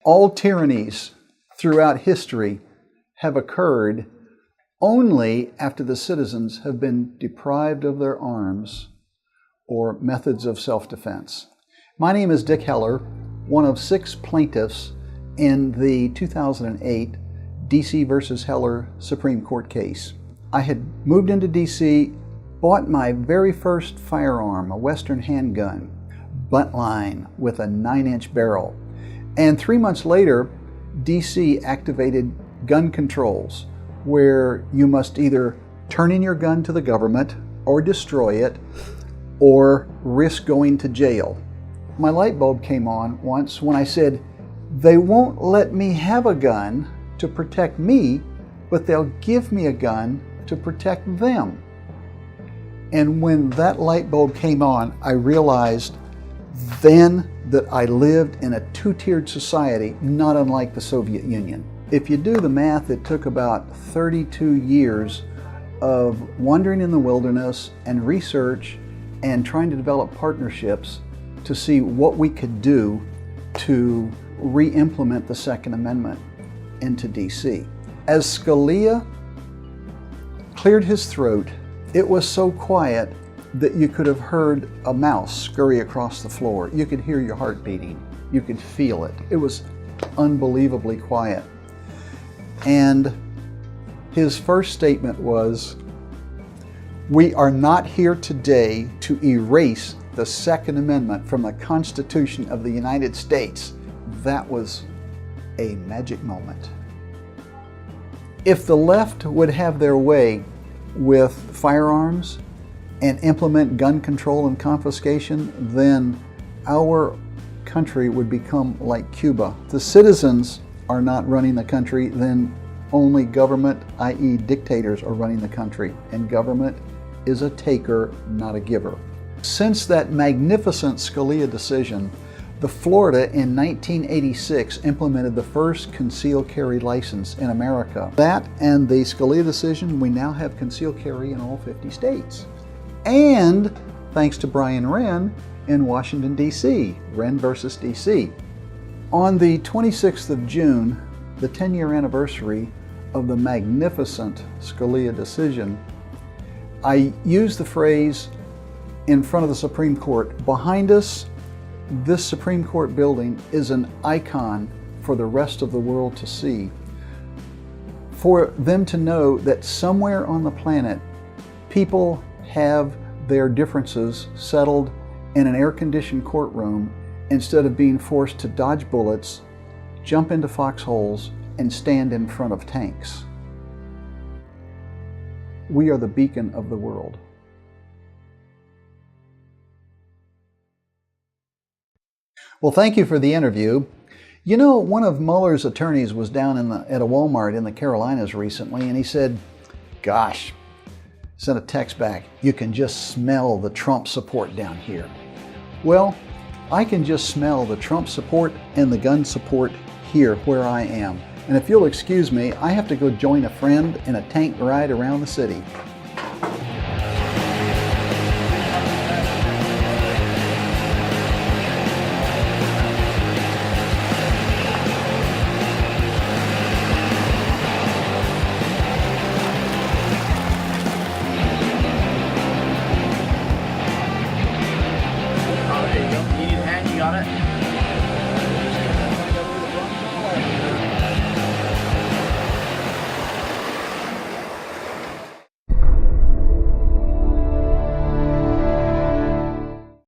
All tyrannies throughout history have occurred only after the citizens have been deprived of their arms or methods of self-defense. My name is Dick Heller, one of 6 plaintiffs in the 2008 D.C. versus Heller Supreme Court case. I had moved into D.C., bought my very first firearm, a Western handgun, buntline with a 9-inch barrel. And 3 months later, D.C. activated gun controls, where you must either turn in your gun to the government or destroy it or risk going to jail. My light bulb came on once when I said, they won't let me have a gun to protect me, but they'll give me a gun to protect them. And when that light bulb came on, I realized then that I lived in a 2-tiered society, not unlike the Soviet Union. If you do the math, it took about 32 years of wandering in the wilderness and research and trying to develop partnerships to see what we could do to re-implement the Second Amendment into DC. As Scalia cleared his throat, it was so quiet that you could have heard a mouse scurry across the floor. You could hear your heart beating. You could feel it. It was unbelievably quiet. And his first statement was, "We are not here today to erase the Second Amendment from the Constitution of the United States." That was a magic moment. If the left would have their way with firearms and implement gun control and confiscation, then our country would become like Cuba. If the citizens are not running the country, then only government, i.e. dictators, are running the country. And government is a taker, not a giver. Since that magnificent Scalia decision, the Florida in 1986 implemented the first concealed carry license in America. That and the Scalia decision, we now have concealed carry in all 50 states. And thanks to Brian Wren in Washington, D.C., Wren versus D.C. On the 26th of June, the 10-year anniversary of the magnificent Scalia decision, I used the phrase in front of the Supreme Court, behind us, this Supreme Court building is an icon for the rest of the world to see. For them to know that somewhere on the planet, people have their differences settled in an air-conditioned courtroom instead of being forced to dodge bullets, jump into foxholes, and stand in front of tanks. We are the beacon of the world. Well, thank you for the interview. You know, one of Mueller's attorneys was down at a Walmart in the Carolinas recently, and he said, gosh, sent a text back, you can just smell the Trump support down here. Well, I can just smell the Trump support and the gun support here where I am. And if you'll excuse me, I have to go join a friend in a tank ride around the city.